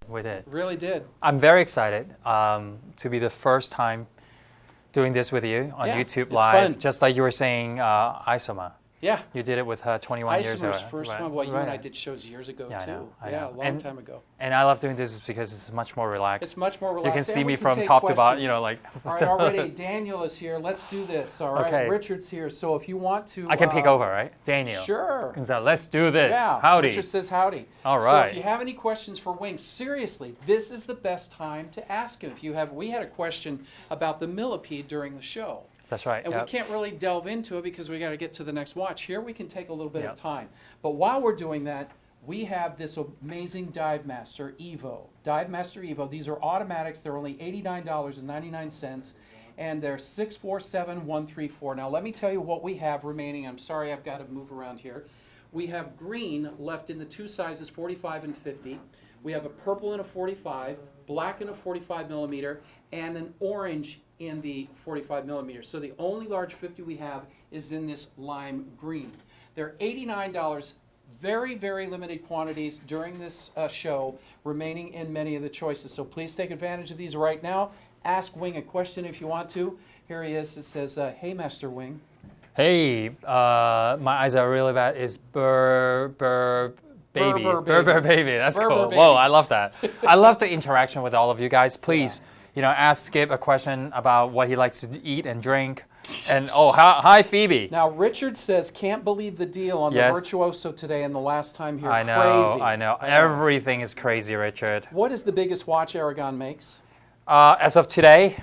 We did. Really did. I'm very excited to be the first time doing this with you on YouTube Live. Fun. Just like you were saying, ISOMM. Yeah. You did it with her 21 years ago. First one. Well, you and I did shows years ago, yeah, too. I know. A long time ago. And I love doing this because it's much more relaxed. It's much more relaxed. You can see me from top to bottom, you know, like. All right, already, Daniel is here. Let's do this, all right? Okay. Richard's here, so if you want to... I can pick over, right? Daniel. Sure. So let's do this. Yeah. Howdy. Richard says howdy. All right. So if you have any questions for Wing, seriously, this is the best time to ask him. If you have, we had a question about the millipede during the show. That's right. And we can't really delve into it because we got to get to the next watch. Here we can take a little bit of time. But while we're doing that, we have this amazing DiveMaster Evo. DiveMaster Evo. These are automatics. They're only $89.99. And they're 647134. Now let me tell you what we have remaining. I'm sorry, I've got to move around here. We have green left in the two sizes, 45 and 50. We have a purple in a 45, black in a 45 millimeter, and an orange in the 45 millimeter. So the only large 50 we have is in this lime green. They're $89, very, very limited quantities during this show, remaining in many of the choices. So please take advantage of these right now. Ask Wing a question if you want to. Here he is. It says, hey, Master Wing. Hey, my eyes are really bad. It's baby. Burr baby. That's cool. Whoa, I love that. I love the interaction with all of you guys. Please, you know, ask Skip a question about what he likes to eat and drink. And oh, hi Phoebe. Now Richard says, can't believe the deal on the Virtuoso today and the last time here. I know. Everything is crazy, Richard. What is the biggest watch Aragon makes? As of today,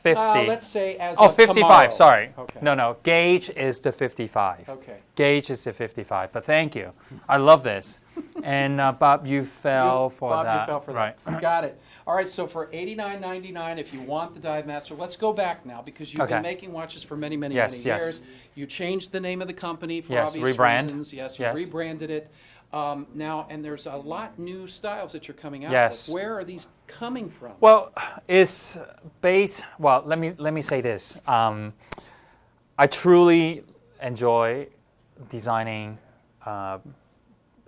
50. Let's say as of 55, tomorrow. sorry. Okay. No, Gauge is the 55. Okay. Gauge is the 55, but thank you. I love this. And Bob, you fell for that. Bob, you fell for that. Right. Got it. All right, so for $89.99, if you want the DiveMaster, let's go back now because you've been making watches for many years. You changed the name of the company for obvious reasons. Yes, you rebranded it. Now, and there's a lot new styles that you're coming out with. Where are these coming from? Well, it's based, well, let me say this. I truly enjoy designing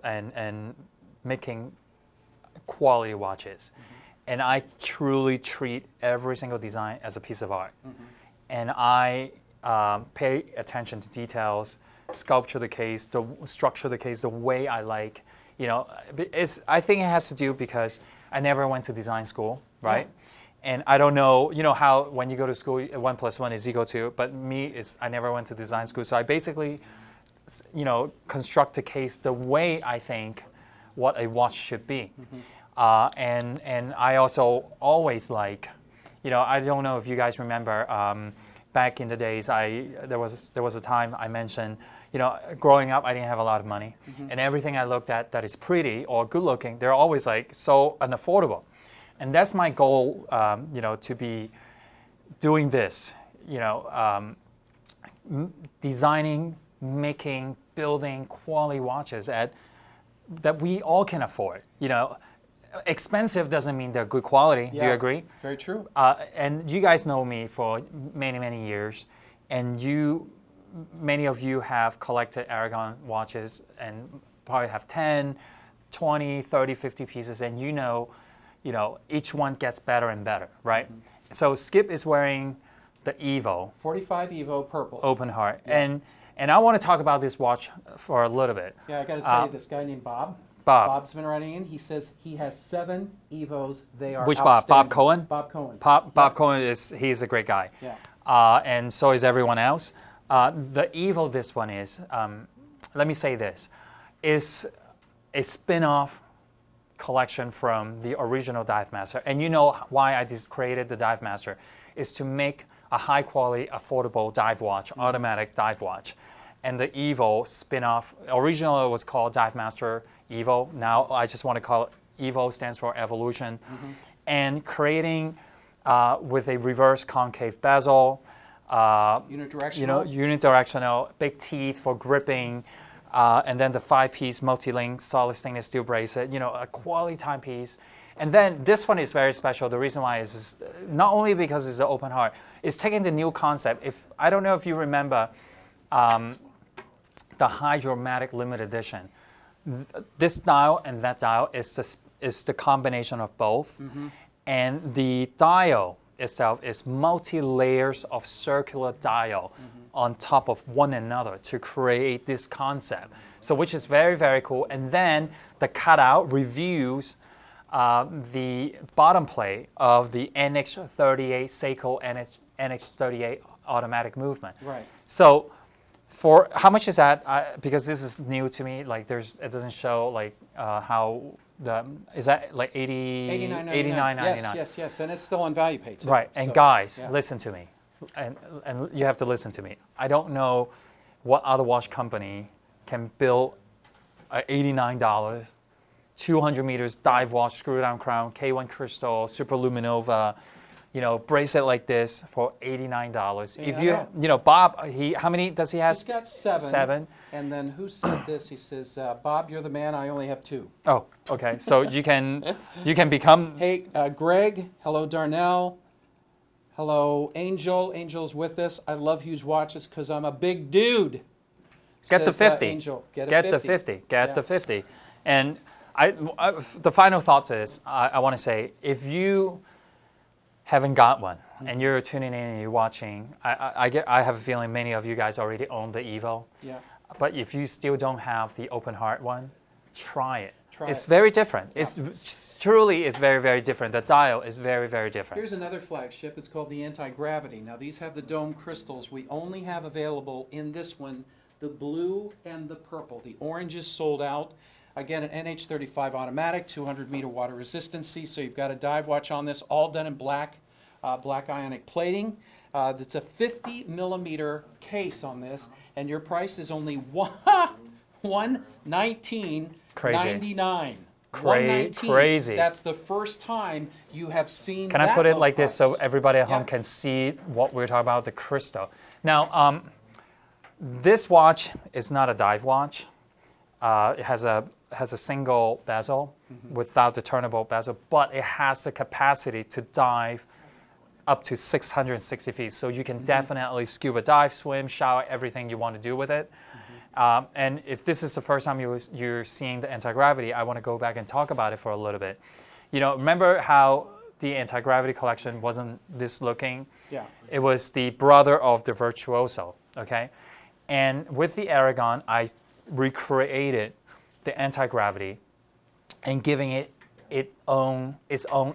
and making quality watches. And I truly treat every single design as a piece of art. And I pay attention to details, sculpture the case, structure the case the way I like. You know, I think it has to do because I never went to design school, right? And I don't know, you know how when you go to school, 1 + 1 is equal to, but I never went to design school. So I basically, you know, construct the case the way I think what a watch should be. And I also always like, you know, I don't know if you guys remember, back in the days, there was a time I mentioned, you know, growing up I didn't have a lot of money, and everything I looked at that is pretty or good looking, they're always like so unaffordable, and that's my goal, you know, to be doing this, you know, designing, making, building quality watches that we all can afford, you know. Expensive doesn't mean they're good quality. Do you agree? Very true. And you guys know me for many years, and many of you have collected Aragon watches and probably have 10, 20, 30, 50 pieces, and you know, each one gets better and better, right? So Skip is wearing the Evo. 45 Evo purple. Open heart. And I want to talk about this watch for a little bit. Yeah, I got to tell you, this guy named Bob. Bob's been writing in. He says he has 7 Evos. They are Which Bob? Bob Cohen? Bob Cohen. Bob Cohen he's a great guy. Yeah. And so is everyone else. The Evo this one is, let me say this, is a spin-off collection from the original DiveMaster. And you know why I just created the DiveMaster is to make a high-quality, affordable dive watch, automatic dive watch. And the Evo spin-off, originally it was called DiveMaster Evo. Now I just want to call it Evo, stands for evolution. And creating with a reverse concave bezel, unidirectional. You know, unidirectional, big teeth for gripping, and then the 5-piece multi-link solid stainless steel bracelet, you know, a quality timepiece. And then this one is very special. The reason why is not only because it's an open heart, it's taking the new concept. I don't know if you remember the Hydromatic limited edition. This dial and that dial is is the combination of both. And the dial itself is multi-layers of circular dial on top of one another to create this concept. So which is very, very cool. And then the cutout reveals the bottom plate of the NX38 Seiko NX38 automatic movement. Right. So for how much is that? Because this is new to me. Like it doesn't show like how is that like $89.99? Yes, and it's still on value pay too. Right. And so, guys, listen to me, and you have to listen to me. I don't know what other watch company can build a $89, 200 meters dive watch, screw down crown, K1 crystal, super luminova, bracelet like this for $89. If Bob, how many does he have? He's got 7. 7. And then who said this? He says, Bob, you're the man. I only have 2. Oh, okay. So you can become. Hey, Greg. Hello, Darnell. Hello, Angel. Angel's with us. I love huge watches because I'm a big dude. Get the 50. Angel. Get the 50. Get the 50. And the final thoughts is I want to say, if you haven't got one and you're tuning in and you're watching, I have a feeling many of you guys already own the Evo. Yeah. But if you still don't have the open heart one, try it. It's very different. Yeah. It's truly is very, very different. The dial is very, very different. Here's another flagship. It's called the Anti-Gravity. Now these have the dome crystals. We only have available in this one the blue and the purple. The orange is sold out. Again, an NH35 automatic, 200-meter water resistancy. So you've got a dive watch on this, all done in black, black ionic plating. It's a 50-millimeter case on this, and your price is only $119.99. Crazy. That's the first time you have seen. Can I put it like this so everybody at home can see what we're talking about, the crystal? Now, this watch is not a dive watch. It has a single bezel without the turnable bezel, but it has the capacity to dive up to 660 feet. So you can definitely scuba dive, swim, shower, everything you want to do with it. And if this is the first time you're seeing the anti-gravity, I want to go back and talk about it for a little bit. Remember how the anti-gravity collection wasn't this looking? Yeah. It was the brother of the Virtuoso, okay? And with the Aragon, I recreated the anti-gravity and giving it its own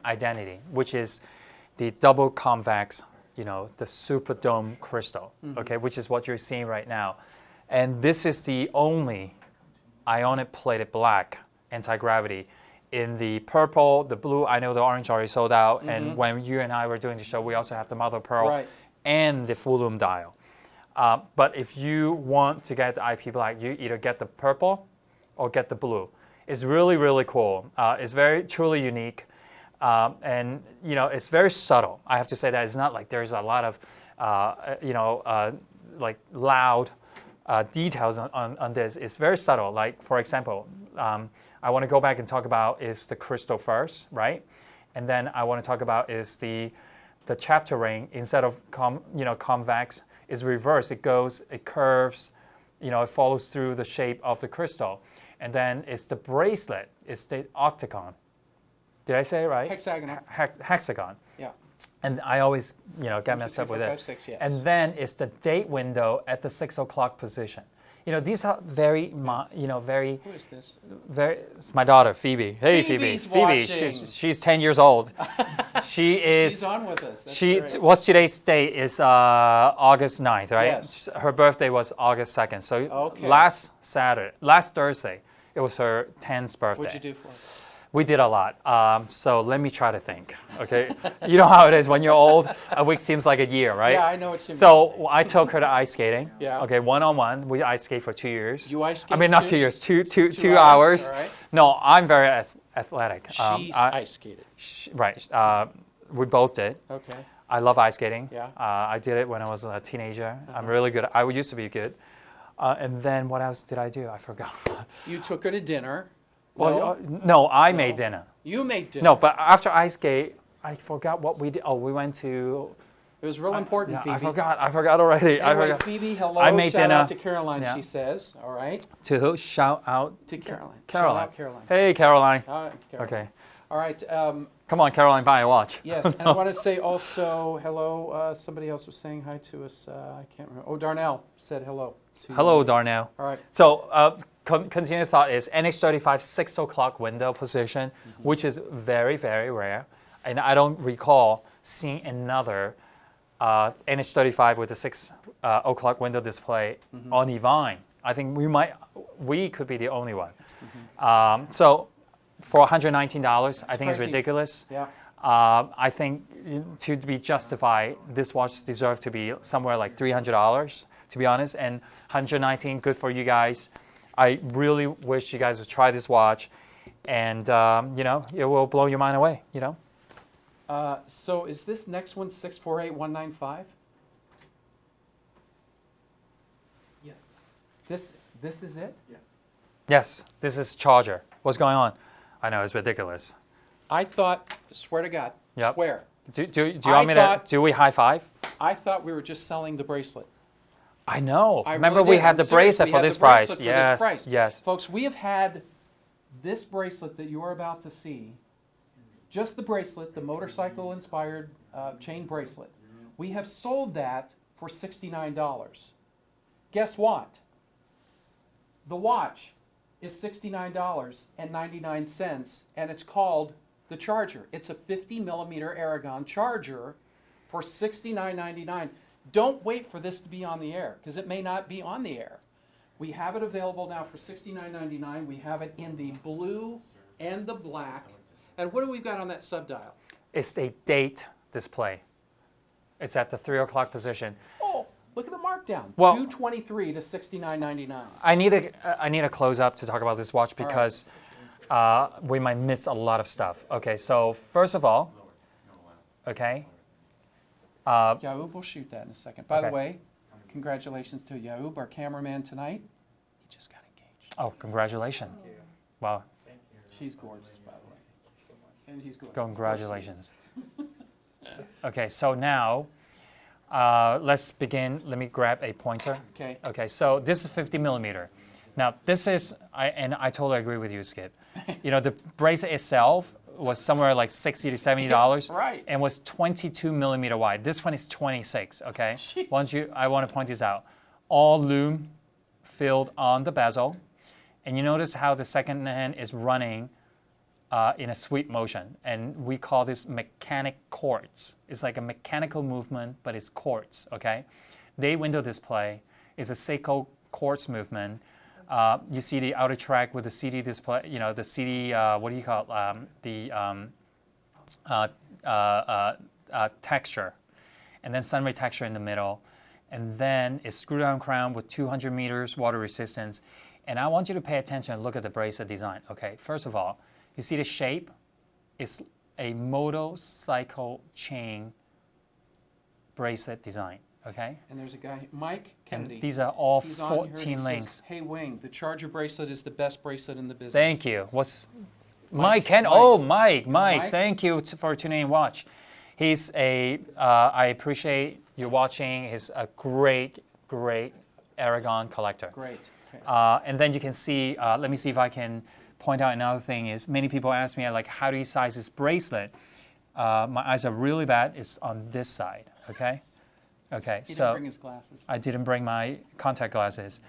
identity, which is the double convex, the super dome crystal, okay, which is what you're seeing right now. And this is the only ionic plated black anti-gravity in the purple, the blue. I know the orange already sold out. And when you and I were doing the show, we also have the mother of pearl and the full lume dial. But if you want to get the IP black, you either get the purple or get the blue. It's really, really cool. It's truly unique. And, it's very subtle. I have to say that it's not like there's a lot of, like loud details on this. It's very subtle. Like, for example, I want to go back and talk about is the crystal first, right? And then I want to talk about is the chapter ring, instead of convex, is reversed. It curves, it follows through the shape of the crystal. And then it's the bracelet, it's the octagon. Did I say it right? Hexagonal. Hexagon. Yeah. And I always, get messed up with it. 6, yes. And then it's the date window at the 6 o'clock position. These are very, very. Who is this? It's my daughter, Phoebe. Hey, Phoebe's Phoebe. Watching. She's 10 years old. She's on with us. That's great. What's today's date? Is August 9th, right? Yes. Her birthday was August 2nd. So last Thursday, it was her 10th birthday. What'd you do for her? We did a lot. So let me try to think, okay? You know how it is when you're old, a week seems like a year, right? Yeah, I know what you mean. So I took her to ice skating. Yeah. Okay, one-on-one. We ice skate for 2 years. You ice skate? I mean, not 2 years, two hours. All right. No, I'm very athletic. She's ice skated. Right. We both did. Okay. I love ice skating. Yeah. I did it when I was a teenager. I'm really good. I used to be good. And then what else did I do? I forgot. You took her to dinner. Well, no, I made dinner. You made dinner. No, but after ice skate, I forgot what we did. Oh, we went to. It was real important, Phoebe. I forgot already. Anyway, I forgot. Phoebe, hello. I made Shout dinner. out to Caroline, she says. All right. To who? Shout out to Caroline. Caroline. Shout out Caroline. Hey, Caroline. Caroline. Okay. All right. Come on, Caroline, buy a watch. Yes, and I want to say also hello. Somebody else was saying hi to us. I can't remember. Oh, Darnell said hello. Hello, Darnell. All right. So continued thought is NH35 6 o'clock window position, which is very, very rare. And I don't recall seeing another NH35 with a 6 o'clock window display on Evine. I think we could be the only one. So for $119, I think it's ridiculous. Yeah. I think to be justified, this watch deserves to be somewhere like $300, to be honest. And $119, good for you guys. I really wish you guys would try this watch, and you know, it will blow your mind away. You know. So is this next one 648195? Yes. This is it? Yeah. Yes, this is charger. What's going on? I know, it's ridiculous. I thought, swear to God, swear. Do you want me to, do we high five? I thought we were just selling the bracelet. I know. Remember really we did. had the bracelet for this price. Yes, yes. Folks, we have had this bracelet that you are about to see, just the bracelet, the motorcycle-inspired chain bracelet. We have sold that for $69. Guess what? The watch is $69.99, and it's called the charger. It's a 50mm Aragon charger for $69.99. Don't wait for this to be on the air, because it may not be on the air. We have it available now for $69.99. We have it in the blue and the black. And what do we got on that subdial? It's a date display. It's at the 3 o'clock position. Oh, look at the markdown. Well, $223 to $69.99. I need a close up to talk about this watch because we might miss a lot of stuff. Okay, so first of all, okay. Yaoub will shoot that in a second. By the way, congratulations to Yaoub, our cameraman tonight. He just got engaged. Oh, congratulations. Wow. Thank you. She's gorgeous, by the way. And he's gorgeous. Congratulations. Okay, so now let's begin. Let me grab a pointer. Okay. Okay, so this is 50mm. Now this is, and I totally agree with you, Skip. You know, the bracelet itself was somewhere like $60 to $70, right? And was 22mm wide. This one is 26. Okay. Jeez. I want to point this out. All loom filled on the bezel, and you notice how the second hand is running in a sweep motion, and we call this mechanic quartz. It's like a mechanical movement, but it's quartz. Okay. Day window display is a Seiko quartz movement. You see the outer track with the CD display, you know, the CD, what do you call it, texture, and then sunray texture in the middle, and then a screw-down crown with 200 meters water resistance. And I want you to pay attention and look at the bracelet design. Okay, first of all, you see the shape? It's a motorcycle chain bracelet design. Okay. And there's a guy, Mike Kennedy. And these are all He's 14 links. Says, hey, Wing, the charger bracelet is the best bracelet in the business. Thank you. Mike? Oh, Mike. Thank you for tuning in. Watch. He's I appreciate you watching. He's a great Aragon collector. Great. Okay. And then you can see. Let me see if I can point out another thing. Is many people ask me like, how do you size this bracelet? My eyes are really bad. It's on this side. Okay. Okay, he didn't bring his glasses. I didn't bring my contact glasses.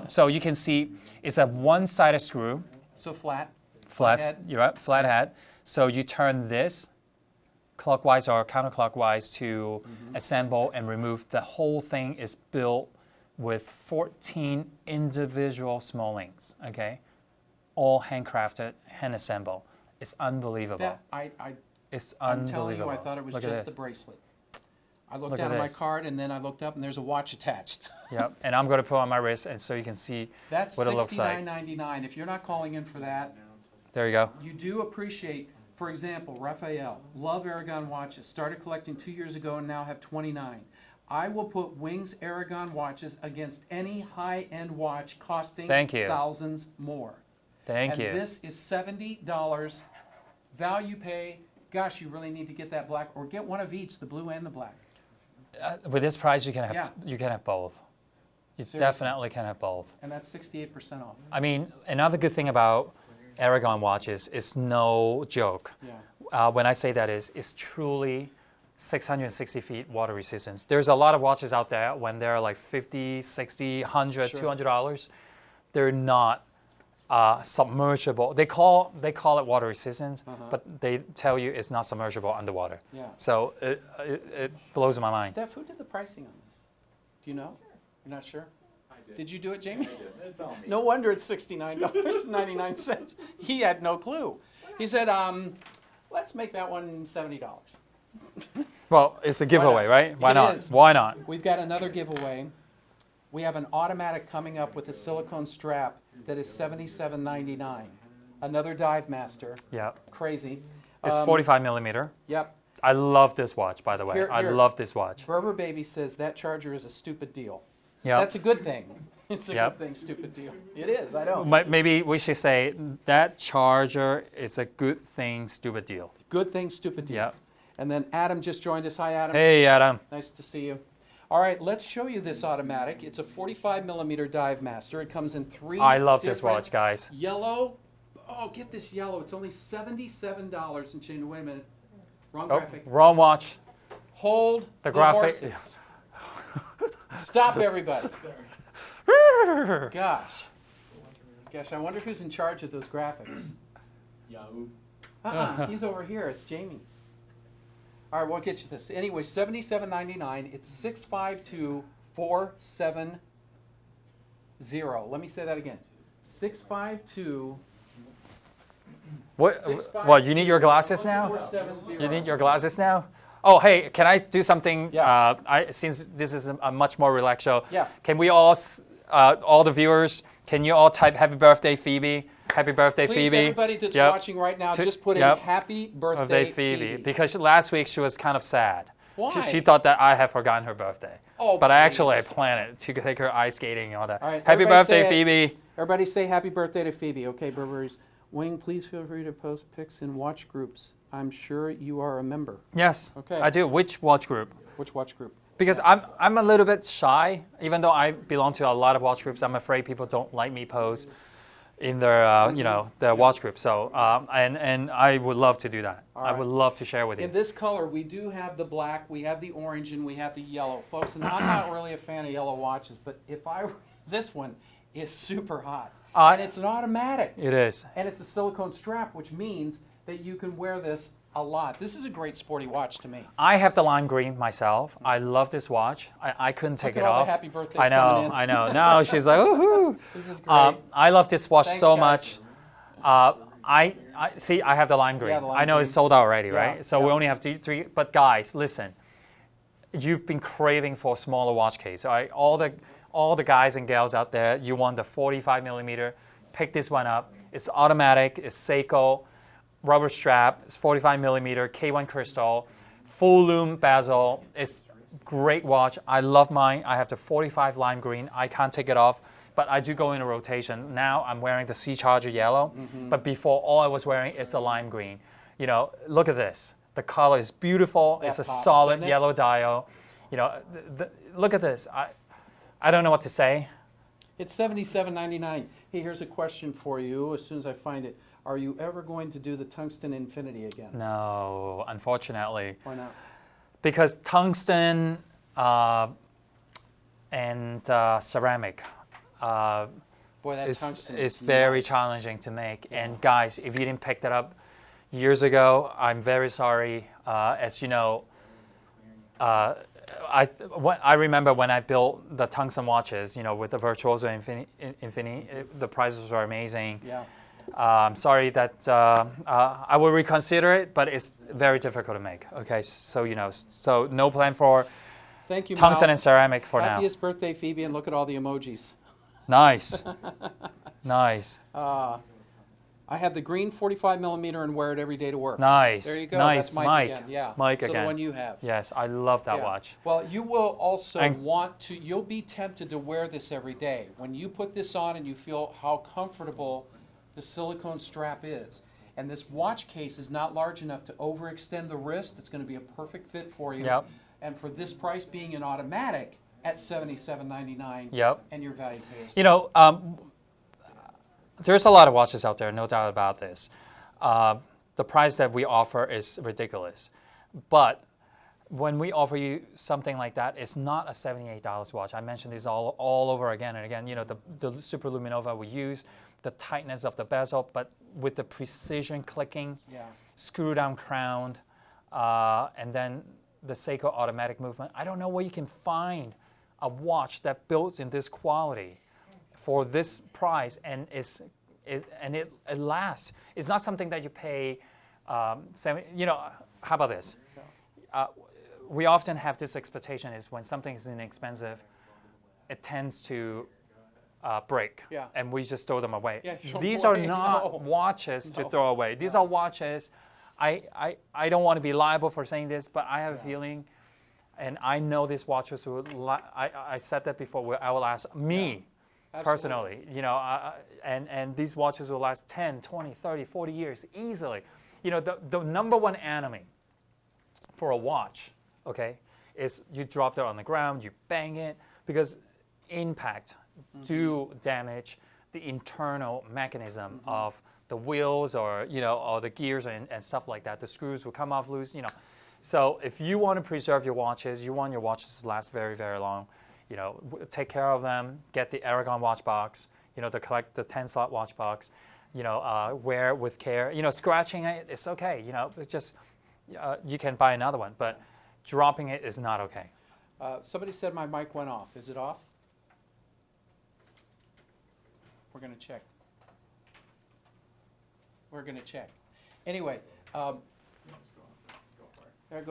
So you can see it's a one-sided screw. So flat. Flat head. You're right, flat head. So you turn this clockwise or counterclockwise to assemble and remove. The whole thing is built with 14 individual small links, okay? All handcrafted, hand assembled. It's unbelievable. I'm it's unbelievable. telling you, I thought it was just the bracelet. I looked down at my card, and then I looked up, and there's a watch attached. Yep, and I'm going to put on my wrist, and so you can see what it looks like. That's $69.99. If you're not calling in for that, there you go. You do appreciate, for example, Raphael, love Aragon watches, started collecting 2 years ago and now have 29. I will put Wing's Aragon watches against any high-end watch costing thousands more. Thank you. And this is $70 value pay. Gosh, you really need to get that black, or get one of each, the blue and the black. With this price, you can have both. You Seriously. definitely can have both. And that's 68% off. I mean, another good thing about Aragon watches is no joke. Yeah. When I say that it's truly 660 feet water resistance. There's a lot of watches out there when they're like 50, 60, 100, Sure. $200. They're not submergible. They call it water resistance, but they tell you it's not submergible underwater. Yeah. So it blows my mind. Steph, who did the pricing on this? Do you know? You're not sure? Did you do it, Jamie? I did. It's on me. No wonder it's $69.99. He had no clue. He said, let's make that one $70. Well, it's a giveaway, right? Why It not? is. Why not? We've got another giveaway. We have an automatic coming up with a silicone strap that is $77.99. Another DiveMaster. Yeah. Crazy. It's 45 millimeter. Yep. I love this watch, by the way. Here- I here. love this watch. Berber Baby says that charger is a stupid deal. Yeah. That's a good thing. It's a Yep. good thing, stupid deal. It is, I know. Maybe we should say that charger is a good thing, stupid deal. Good thing, stupid deal. Yeah. And then Adam just joined us. Hi, Adam. Hey, Adam. Nice to see you. All right, let's show you this automatic. It's a 45 millimeter DiveMaster. It comes in three I love this different watch, guys. Yellow. Oh, get this yellow. It's only $77 and change. Wait a minute. Wrong Oh, graphic. wrong watch. Hold The the graphic- horses. Stop, everybody. Gosh. Gosh, I wonder who's in charge of those graphics. Yahoo. He's over here. It's Jamie. All right, we'll get you this. Anyway, $77.99. It's 652470. Let me say that again. 652. What, you need your glasses now? 470. You need your glasses now? Oh, hey, can I do something? Yeah. Since this is a much more relaxed show, Yeah. can we all the viewers, can you all type happy birthday, Phoebe? Happy birthday, Please, Phoebe. everybody that's Yep. watching right now, To- just put in yep. happy birthday, Phoebe. Because last week she was kind of sad. Why? She thought that I had forgotten her birthday. Oh, but I please. planned it to take her ice skating and all that. All right, Happy everybody birthday, say it. Phoebe. Everybody say happy birthday to Phoebe. Okay, Burberry's. Wing, please feel free to post pics in watch groups. I'm sure you are a member. Yes, Okay. I do. Which watch group? Which watch group? Because I'm a little bit shy, even though I belong to a lot of watch groups. I'm afraid people don't like me post in their their watch group. So and I would love to do that. I would love to share with you. In this color, we do have the black, we have the orange, and we have the yellow, folks. And I'm not really a fan of yellow watches, but this one is super hot, and it's an automatic. It is. And it's a silicone strap, which means that you can wear this a lot. This is a great sporty watch to me. I have the lime green myself. I love this watch. I couldn't take Look it at all off. the happy birthdays I know, coming in. I know. Now she's like, woohoo! This is great. I love this watch Thanks, so guys. much. I see. I have the lime green. Yeah, the lime I know green. it's sold out already, Yeah, right? So we yeah. only have three. But guys, listen. You've been craving for a smaller watch case, all right? All the guys and gals out there, you want the 45 millimeter. Pick this one up. It's automatic. It's Seiko. Rubber strap. It's 45 millimeter. K1 crystal. Full lume bezel. It's great watch. I love mine. I have the 45 lime green. I can't take it off. But I do go in a rotation. Now I'm wearing the Sea Charger yellow. But before, all I was wearing is a lime green. You know, look at this. The color is beautiful. That It's a pops, solid doesn't it? yellow dial. You know, look at this. I don't know what to say. It's $77.99. Hey, here's a question for you. As soon as I find it, are you ever going to do the tungsten infinity again? No, unfortunately. Why not? Because tungsten and ceramic Boy, that tungsten is very nuts. challenging to make. And guys, if you didn't pick that up years ago, I'm very sorry. As you know, I remember when I built the tungsten watches, you know, with the Virtuoso Infinity, the prices were amazing. Yeah. I'm sorry that I will reconsider it, but it's very difficult to make. Okay, so you know, so no plan for Thank you, tungsten Mal. and ceramic for now. Happiest birthday, Phoebe, and look at all the emojis. Nice, nice, I have the green 45 millimeter and wear it every day to work. nice. There you go. Nice, That's Mike, Mike. again. Yeah. Mike so again. the one you have. Yes, I love that Yeah. watch. Well, you will also And- want to, you'll be tempted to wear this every day. When you put this on and you feel how comfortable the silicone strap is. And this watch case is not large enough to overextend the wrist. It's going to be a perfect fit for you. Yep. And for this price being an automatic at $77.99, Yep. and your value pay is You know, there's a lot of watches out there, no doubt about this. The price that we offer is ridiculous. But when we offer you something like that, it's not a $78 watch. I mentioned this all over again and again. You know, the Superluminova we use, the tightness of the bezel, but with the precision clicking, screw down crown, and then the Seiko automatic movement. I don't know where you can find a watch that builds in this quality for this price, and it lasts. It's not something that you pay. You know, how about this? We often have this expectation is when something is inexpensive, it tends to break, and we just throw them away. These are not watches to throw away. These are watches. I don't want to be liable for saying this, but I have a feeling, and I know these watches will. I said that before. I will ask me personally, you know, and these watches will last 10, 20, 30, 40 years easily. You know, the number one enemy for a watch, okay, is you drop it on the ground, you bang it, because impact do damage the internal mechanism of the wheels, or you know, or the gears and stuff like that. The screws will come off loose, you know. So if you want to preserve your watches, you want your watches to last very, very long, you know, take care of them. Get the Aragon watch box, you know, the 10-slot watch box, you know, wear with care. You know, scratching it, it's okay. You know, it's just you can buy another one, but dropping it is not okay. Somebody said my mic went off. Is it off? We're going to check. We're going to check. Anyway, go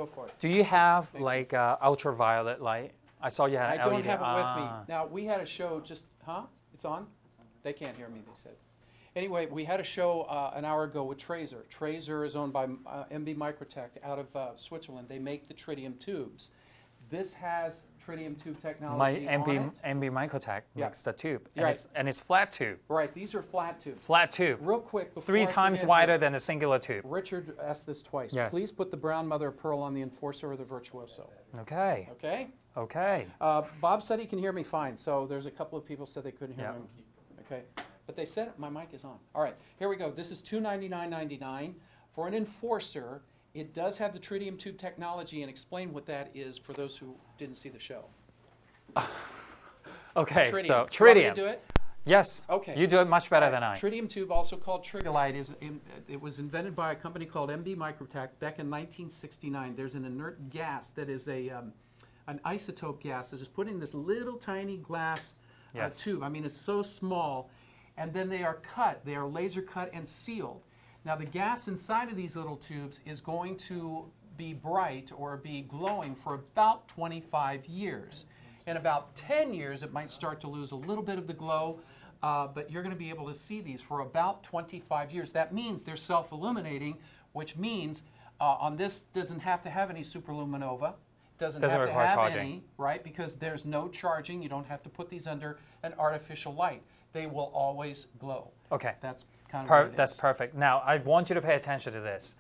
for it. Do you have like ultraviolet light? I saw you had an LED. I don't have it with me. Now, we had a show just, It's on? They can't hear me, they said. Anyway, we had a show an hour ago with Tracer. Tracer is owned by MB Microtech out of Switzerland. They make the tritium tubes. This has tritium tube technology on it. MB Microtech makes the tube, and it's flat tube. Right, these are flat tubes. Flat tube. Real quick, before 3 times wider than a singular tube. Richard asked this twice. Yes. Please put the brown mother of pearl on the Enforcer or the Virtuoso. Okay. Okay? Okay. Bob said he can hear me fine, so there's a couple of people said they couldn't hear me. Okay. But they said my mic is on. All right, here we go. This is $299.99. For an Enforcer, it does have the tritium tube technology, and explain what that is for those who didn't see the show. Okay, Tritium. so You want me to tritium. do it? Yes. Okay. You do it much better than I. Tritium tube, also called Trigolite, it was invented by a company called MB Microtech back in 1969. There's an inert gas that is an isotope gas that is put in this little tiny glass tube. I mean, it's so small. And then they are cut. They are laser cut and sealed. Now, the gas inside of these little tubes is going to be bright or be glowing for about 25 years. In about 10 years, it might start to lose a little bit of the glow, but you're going to be able to see these for about 25 years. That means they're self-illuminating, which means on this doesn't have to have any superluminova. Doesn't have to have charging. any, right? Because there's no charging. You don't have to put these under an artificial light. They will always glow. Okay. That's kind of what it is. That's perfect. Now, I want you to pay attention to this.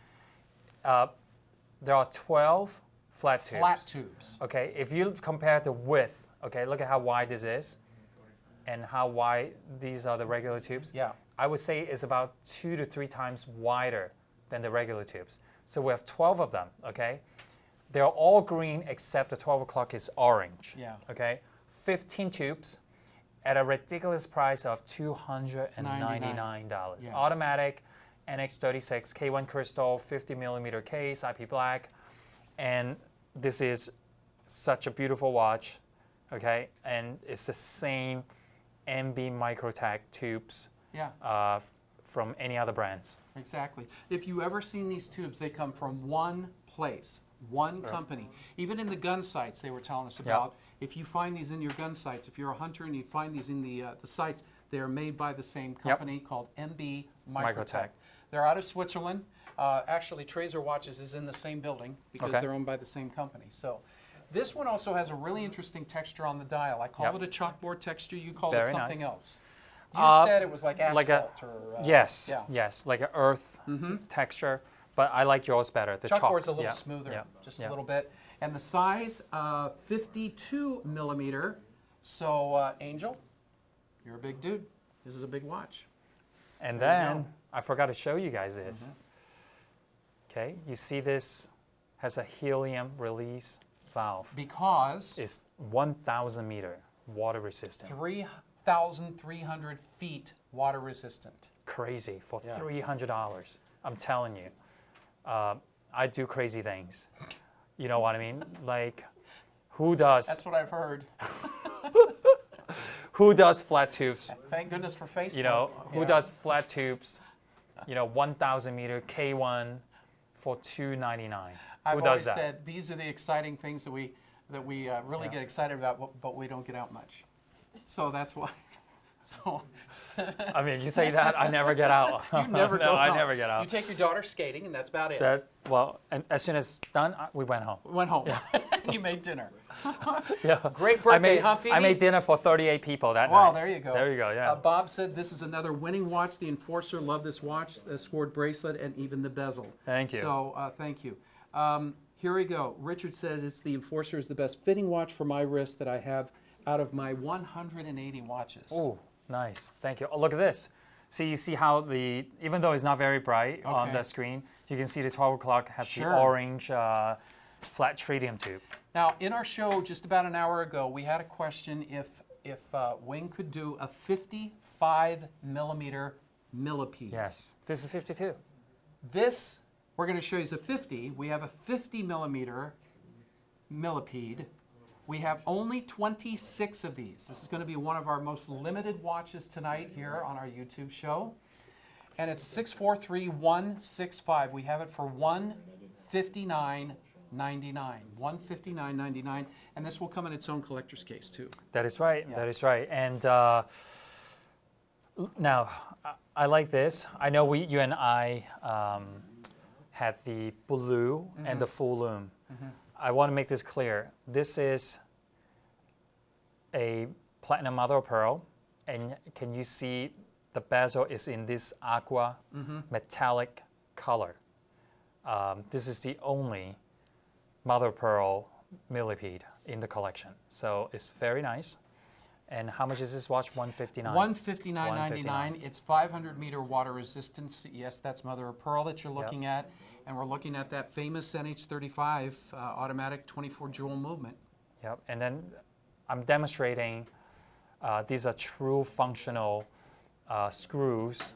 There are 12 flat tubes. Flat tubes. Okay, if you compare the width, okay, look at how wide this is and how wide these are the regular tubes. Yeah. I would say it's about 2 to 3 times wider than the regular tubes. So we have 12 of them, okay? They're all green except the 12 o'clock is orange. Yeah. Okay, 15 tubes at a ridiculous price of $299. Yeah. Automatic, NX36, K1 crystal, 50mm case, IP black, and this is such a beautiful watch, okay? And it's the same MB Microtech tubes from any other brands. Exactly. If you ever seen these tubes, they come from one place, one company. Even in the gun sites they were telling us about, if you find these in your gun sites, if you're a hunter and you find these in the sites, they're made by the same company called MB Microtech. They're out of Switzerland. Actually, Tracer Watches is in the same building because they're owned by the same company. So this one also has a really interesting texture on the dial. I call it a chalkboard texture. You call it something else. You said it was like asphalt yes, like an earth texture. But I like yours better. The chalkboard's a little smoother, just a little bit. And the size, 52mm. So, Angel, you're a big dude. This is a big watch. And There you then go. I forgot to show you guys this. Okay, you see this has a helium release valve. Because It's 1,000 meter water resistant. 3,300 feet water resistant. Crazy for $300. I'm telling you, I do crazy things. You know what I mean? Like, who does? That's what I've heard. Who does flat tubes? Thank goodness for Facebook. You know, who Yeah. does flat tubes? You know, 1,000 meter K1 for $299. I've Who always does that? said these are the exciting things that we really get excited about, but we don't get out much. So that's why. So I mean, you say that, I never get out. you never no, go I out. never get You out. take your daughter skating, and that's about it. And as soon as done, we went home. Went home. You made dinner. Yeah. Great birthday, huh, Phoebe? I made dinner for 38 people that night. Well, there you go. There you go, yeah. Bob said this is another winning watch. The Enforcer loved this watch, the scored bracelet, and even the bezel. Thank you. So thank you. Here we go. Richard says it's the Enforcer is the best fitting watch for my wrist that I have out of my 180 watches. Oh, nice. Thank you. Oh, look at this. See, you see how even though it's not very bright on the screen, you can see the 12 o'clock has the orange flat tritium tube. Now, in our show just about an hour ago, we had a question if Wing could do a 55 millimeter millipede. Yes. This is 52. This, we're going to show you, is a 50. We have a 50 millimeter millipede. We have only 26 of these. This is going to be one of our most limited watches tonight here on our YouTube show. And it's 643165. We have it for $159.99. $159.99. And this will come in its own collector's case too. That is right. Yeah. That is right. And now, I like this. I know you and I had the blue and the full lume. I want to make this clear. This is a platinum mother of pearl, and can you see the bezel is in this aqua metallic color. This is the only mother of pearl millipede in the collection, so it's very nice. And how much is this watch? $159. $159.99. It's 500 meter water resistance. Yes, that's mother of pearl that you're looking at. And we're looking at that famous NH35 automatic 24 jewel movement. Yep, and then I'm demonstrating these are true functional screws.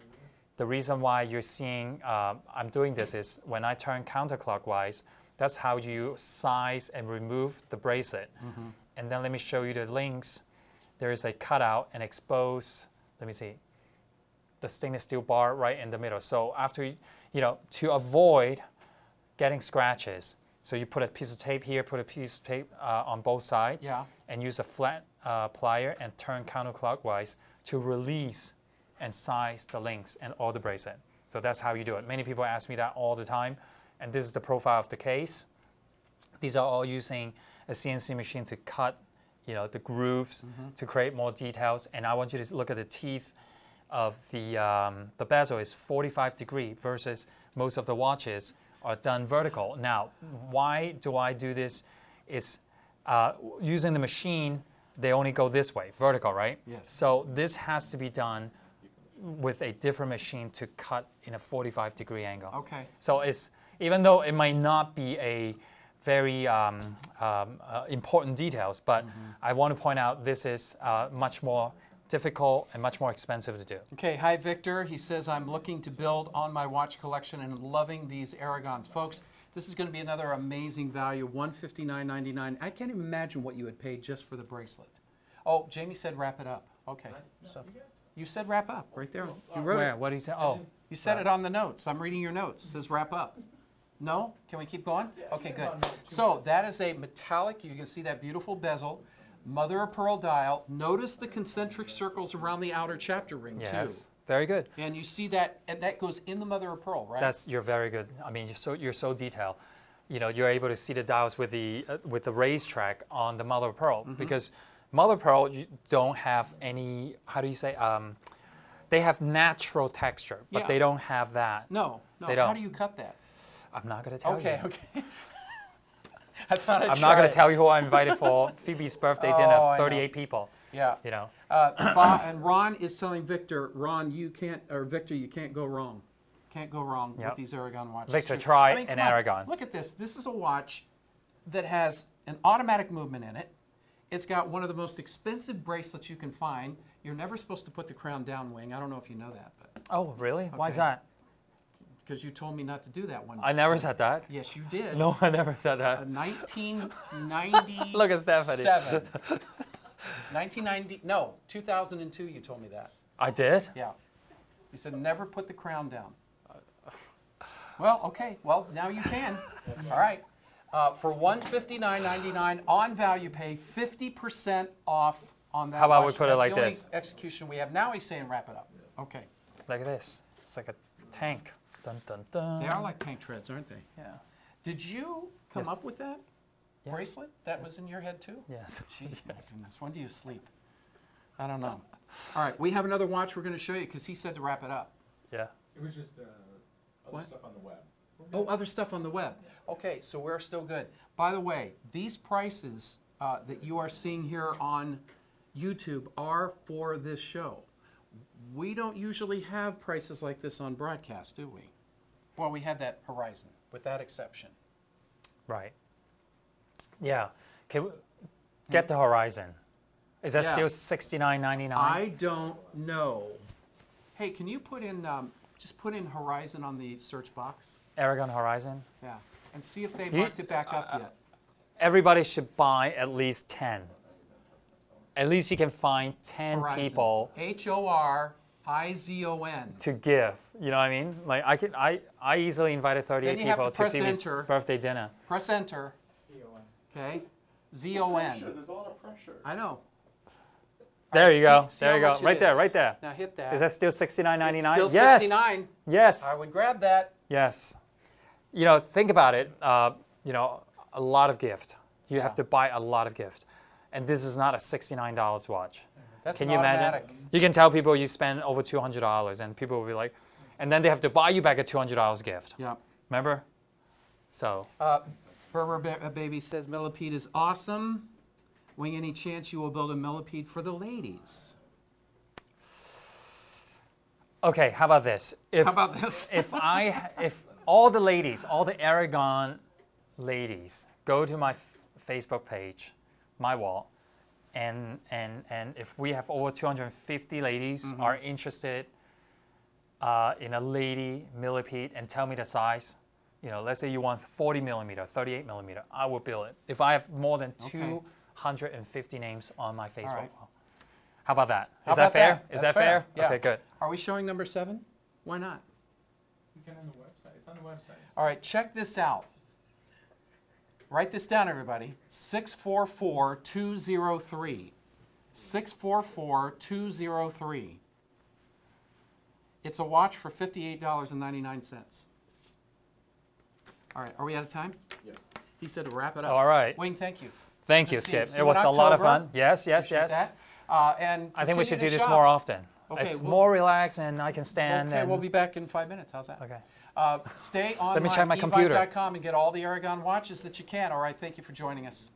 The reason why you're seeing I'm doing this is when I turn counterclockwise, that's how you size and remove the bracelet. And then let me show you the links. There is a cutout and expose, let me see, the stainless steel bar right in the middle. So after, to avoid getting scratches, so you put a piece of tape here, put a piece of tape on both sides, and use a flat plier and turn counterclockwise to release and size the links and all the bracelet. So that's how you do it. Many people ask me that all the time, and this is the profile of the case. These are all using a CNC machine to cut the grooves to create more details. And I want you to look at the teeth of the bezel is 45 degree versus most of the watches are done vertical. Now, why do I do this? Is using the machine, they only go this way, vertical, right? Yes. So this has to be done with a different machine to cut in a 45 degree angle. Okay. So it's, even though it might not be a very important details, but I want to point out this is much more difficult and much more expensive to do. Okay, hi Victor. He says, I'm looking to build on my watch collection and loving these Aragons. Folks, this is going to be another amazing value, $159.99. I can't even imagine what you would pay just for the bracelet. Oh, Jamie said wrap it up. Okay, so you said wrap up right there. You wrote Where? it. What do you say? Oh, You said it on the notes. I'm reading your notes. It says wrap up. No? Can we keep going? Okay, good. So that is a metallic, you can see that beautiful bezel, mother of pearl dial. Notice the concentric circles around the outer chapter ring yes. Very good. too. And you see that, and that goes in the mother of pearl, right? You're very good. I mean, you're so detailed. You're able to see the dials with the racetrack on the mother of pearl because mother of pearl don't have any, how do you say, they have natural texture, but they don't have that. No, They don't. How do you cut that? I'm not going to tell you. Okay. I thought I'd I'm not going to tell you who I invited for Phoebe's birthday dinner, 38 people. Yeah. You know. And Ron is telling Victor, Ron, you can't, or Victor, you can't go wrong. Can't go wrong with these Aragon watches. Victor, try an come on, Aragon. Look at this. This is a watch that has an automatic movement in it. It's got one of the most expensive bracelets you can find. You're never supposed to put the crown down, Wing. I don't know if you know that, but. Oh, really? Okay. Why is that? Because you told me not to do that one day. I never said that. Yes, you did. No, I never said that. 1997. Look at Stephanie. 1990. No, 2002. You told me that. I did? Yeah. You said never put the crown down. Well, okay. Well, now you can. All right. For $159.99 on value pay, 50% off on that. How about watch. we put it like That's the this? only execution we have. Now he's saying wrap it up. Okay. Like this. It's like a tank. Dun, dun, dun. They are like tank treads, aren't they? Yeah. Did you come up with that bracelet? That was in your head too? Yes. Jeez, my goodness. When do you sleep? I don't know. All right, we have another watch we're going to show you because he said to wrap it up. Yeah. It was just other stuff on the web. Oh, other stuff on the web. Okay, so we're still good. By the way, these prices that you are seeing here on YouTube are for this show. We don't usually have prices like this on broadcast, do we? Well, we had that Horizon, with that exception. Right. Yeah. Can we get the Horizon? Is that still $69.99? I don't know. Hey, can you put in, just put in Horizon on the search box? Aragon Horizon? Yeah. And see if they marked it back up yet. Everybody should buy at least 10. At least you can find 10 Horizon. people HORIZON. to give. You know what I mean? Like I easily invited 38 Then you have people to to press Phoebe's enter. birthday dinner. Press enter. Okay. ZON. Pressure, there's a lot of pressure. I know. There you go. See There how you go. much it Right there. is. Right there. Now hit that. Is that still $69.99? It's still Yes. 69. Yes. I would grab that. Yes. You know, think about it. You know, a lot of gift. You have to buy a lot of gift. And this is not a $69 watch. That's Can an you automatic. imagine? You can tell people you spend over $200 and people will be like, and then they have to buy you back a $200 gift. Yeah. Remember? So. Berber Baby says millipede is awesome. Wing, any chance you will build a millipede for the ladies? Okay, how about this? How about this? if all the ladies, all the Aragon ladies, go to my Facebook page, my wall, and if we have over 250 ladies are interested in a lady millipede and tell me the size, you know, let's say you want 40 millimeter, 38 millimeter, I will build it. If I have more than 250 names on my Facebook wall. How about that? Is that fair? Is that fair? Yeah. Okay, good. Are we showing number 7? Why not? You can on the website. It's on the website. All right, check this out. Write this down, everybody. 644-203. 644-203. It's a watch for $58.99. All right, are we out of time? Yes. He said to wrap it up. All right. Wayne, thank you. Thank you, See you Skip. It was in a lot of October. fun. Yes, yes, Appreciate yes. that. And I think we should continue do to this shop. more often. Okay, It's we'll- more relaxed and I can stand. Okay, and we'll be back in 5 minutes. How's that? Okay. Stay online, Let me check my computer. evite.com, and get all the Aragon watches that you can. All right, thank you for joining us.